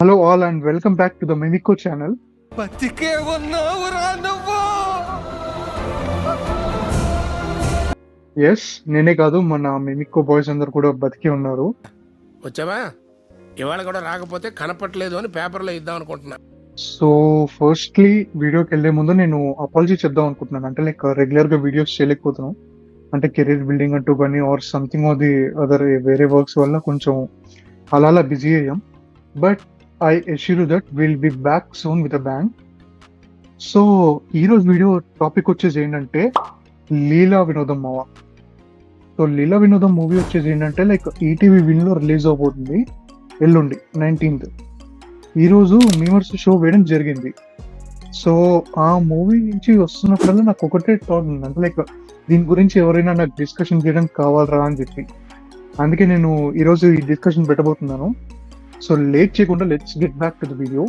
Hello all and welcome back to the Mimiko channel. బతికే ఉన్నావురా నువ్వు. ఎస్ నేనే కాదు మన మిమికో బాయ్స్ అందరు కూడా బతికి ఉన్నారు. వచ్చావా? ఇవాళ కూడా రాకపోతే కనపట్లేదు అని పేపర్లో ఇద్దాం అనుకుంటున్నా. సో ఫస్ట్లీ వీడియోకి వెళ్లే ముందు నేను అపాలజీ చెప్దాం అనుకుంటున్నాను. అంటే లైక్ రెగ్యులర్ గా వీడియోస్ చేయలేకపోతున్నాను. అంటే కెరీర్ బిల్డింగ్ అంటూ కానీ or something of the other వేరే వర్క్స్ వల్ల కొంచెం అలా బిజీ అయ్యాం. But I assure you that will be back soon with a bang. So ఈరోజు వీడియో టాపిక్ వచ్చేసి ఏంటంటే లీలా వినోదం మావ. సో లీలా వినోదం మూవీ వచ్చేసి ఏంటంటే లైక్ ఈటీవీ విన్ లో రిలీజ్ అవబోతుంది ఎల్లుండి 19th. ఈరోజు మీమర్స్ షో వేయడం జరిగింది. సో ఆ మూవీ నుంచి వస్తున్నప్పుడల్లా నాకు ఒకటే థాట్ ఉంది, అంటే లైక్ దీని గురించి ఎవరైనా నాకు డిస్కషన్ చేయడం కావాలరా అని చెప్పి. అందుకే నేను ఈరోజు ఈ డిస్కషన్ పెట్టబోతున్నాను. సో లేట్ చేయకుండా let's get back to the video.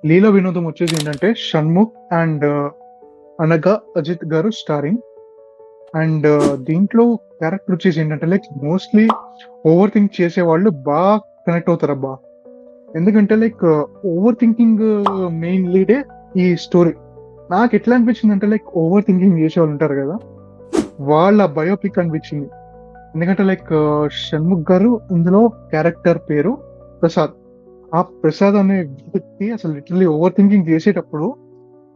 Leela Vinodam వచ్చేసి ఏంటంటే షణ్ముఖ్ అండ్ అనగా అజిత్ గారు స్టారింగ్. అండ్ దీంట్లో క్యారెక్టర్ వచ్చేసి ఏంటంటే లైక్ మోస్ట్లీ ఓవర్ థింక్ చేసే వాళ్ళు బాగా కనెక్ట్ అవుతారు అబ్బా. ఎందుకంటే లైక్ ఓవర్ థింకింగ్ మెయిన్ లీడే ఈ స్టోరీ. నాకు ఎట్లా అనిపించింది అంటే లైక్ ఓవర్ థింకింగ్ చేసే వాళ్ళు ఉంటారు కదా, వాళ్ళ బయోపిక్ అనిపించింది. ఎందుకంటే లైక్ షణ్ముఖ్ గారు ఇందులో క్యారెక్టర్ పేరు ప్రసాద్. ఆ ప్రసాద్ అనే వ్యక్తి అసలు లిటరలీ ఓవర్ థింకింగ్ చేసేటప్పుడు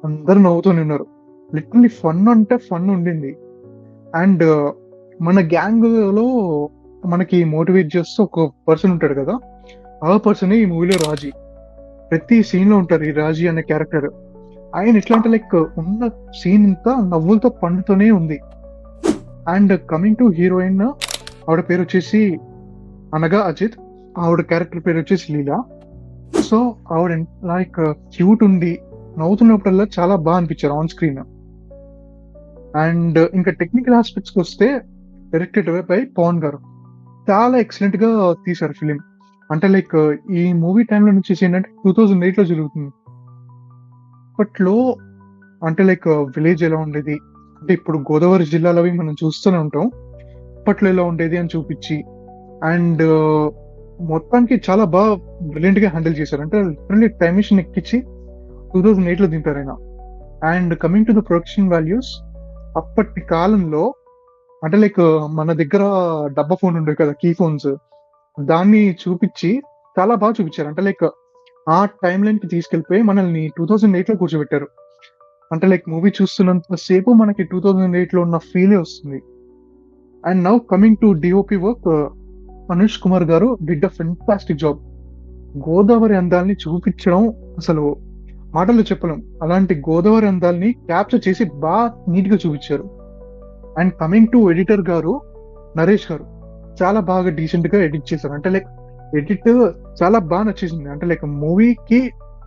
అందరూ నవ్వుతూనే ఉన్నారు. లిటరలీ ఫన్ అంటే ఫన్ ఉండింది. అండ్ మన గ్యాంగ్ లో మనకి మోటివేట్ చేస్తూ ఒక పర్సన్ ఉంటాడు కదా, ఆ పర్సన్ ఈ మూవీలో రాజీ. ప్రతి సీన్ లో ఉంటారు ఈ రాజీ అనే క్యారెక్టర్. ఆయన ఎట్లా అంటే లైక్ ఉన్న సీన్ ఇంతా నవ్వులతో పండుతూనే ఉంది. అండ్ కమింగ్ టు హీరోయిన్, ఆవిడ పేరు వచ్చేసి అనగా అజిత్, ఆవిడ క్యారెక్టర్ పేరు వచ్చేసి లీలా. సో ఆవిడ లైక్ క్యూట్ ఉండి నవ్వుతున్నప్పుడల్లా చాలా బాగా అనిపించారు ఆన్ స్క్రీన్. అండ్ ఇంకా టెక్నికల్ ఆస్పెక్ట్స్ వస్తే డైరెక్టెడ్ బై పవన్ గారు చాలా ఎక్సలెంట్ గా తీశారు ఫిలిం. అంటే లైక్ ఈ మూవీ టైంలో నుంచి ఏంటంటే 2008 లో జరుగుతుంది. అప్పట్లో అంటే లైక్ విలేజ్ ఎలా ఉండేది, అంటే ఇప్పుడు గోదావరి జిల్లాలో మనం చూస్తూనే ఉంటాం, అప్పట్లో ఎలా ఉండేది అని చూపించి అండ్ మొత్తానికి చాలా బాగా బ్రిలియంట్ గా హ్యాండిల్ చేశారు. అంటే లిటరల్లీ టైం మిషన్ ఎక్కించి 2008 లో దింపారు ఆయన. And coming to the production values, అప్పటి కాలంలో అంటే లైక్ మన దగ్గర డబ్బా ఫోన్ ఉండే కదా, కీ ఫోన్స్, దాన్ని చూపించి చాలా బాగా చూపించారు. అంటే లైక్ ఆ టైం లైన్ కి తీసుకెళ్లిపోయి మనల్ని 2008 లో కూర్చోబెట్టారు. అంటే లైక్ మూవీ చూస్తున్నంత సేపు మనకి 2008 లో ఉన్న ఫీలే వస్తుంది. And now coming to DOP work, Anush Kumar గారు did a fantastic job. Godavari అందాల్ని చూపించడం అసలు మాటల్లో చెప్పలేం. అలాంటి గోదావరి అందాల్ని క్యాప్చర్ చేసి బాగా నీట్ గా చూపించారు. అండ్ కమింగ్ టు ఎడిటర్ గారు నరేష్ గారు, చాలా బాగా డీసెంట్ గా ఎడిట్ చేశారు. అంటే లైక్ ఎడిట్ చాలా బాగా నచ్చేసింది. అంటే లైక్ మూవీకి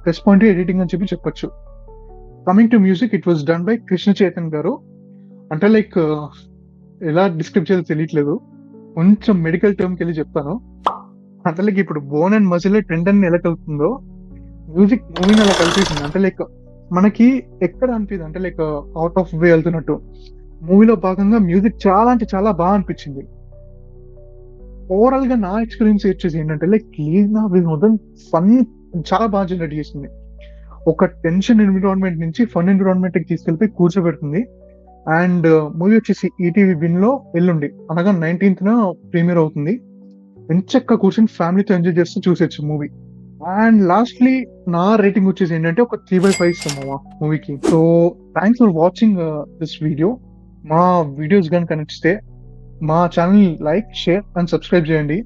రెస్పాండివ్ ఎడిటింగ్ అని చెప్పి చెప్పొచ్చు. Coming to music, it was done by Krishna Chaitan గారు. అంటే లైక్ ఎలా డిస్క్రైబ్ చేయాలో తెలియట్లేదు, కొంచెం మెడికల్ టర్మ్కి వెళ్ళి చెప్తాను. అంటే లైక్ ఇప్పుడు బోన్ అండ్ మజిల్ టెండన్ ఎలా కలుపుతుందో మ్యూజిక్ మూవీని అలా కలిపేసింది. అంటే లైక్ మనకి ఎక్కడ అనిపించింది అంటే లైక్ అవుట్ ఆఫ్ వే వెళ్తున్నట్టు. మూవీలో భాగంగా మ్యూజిక్ చాలా అంటే చాలా బాగా అనిపించింది. ఓవరాల్ గా నా ఎక్స్పీరియన్స్ వచ్చేసి ఏంటంటే లైక్ లీలా వినోదం ఫన్ చాలా బాగా జనరేట్ చేసింది. ఒక టెన్షన్ ఎన్విరాన్మెంట్ నుంచి ఫన్ ఎన్విరాన్మెంట్ కి తీసుకెళ్ళిపోయి కూర్చోబెడుతుంది. అండ్ మూవీ వచ్చేసి ఈటీవీ విన్ లో ఎల్లుండి అనగా 19th ప్రీమియర్ అవుతుంది. ఎంచక్క కూర్చొని ఫ్యామిలీతో ఎంజాయ్ చేస్తూ చూసేచ్చు మూవీ. అండ్ లాస్ట్లీ నా రేటింగ్ వచ్చేసి ఏంటంటే ఒక 3/5 ఇస్తాము మూవీకి. So thanks for watching this video. మా వీడియోస్ కనుక నచ్చితే మా channel like, share and subscribe చేయండి.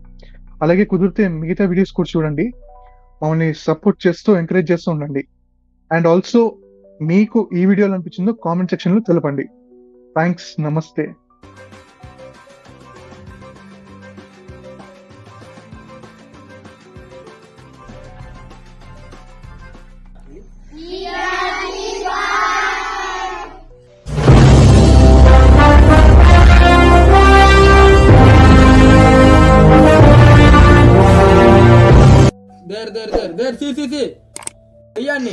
అలాగే కుదిరితే మిగతా వీడియోస్ కూడా చూడండి. మమ్మల్ని సపోర్ట్ చేస్తూ ఎంకరేజ్ చేస్తూ ఉండండి. అండ్ ఆల్సో మీకు ఈ వీడియోలో అనిపించిందో కామెంట్ సెక్షన్ లో తెలపండి. థ్యాంక్స్, నమస్తే. There see అయ్యాన్ని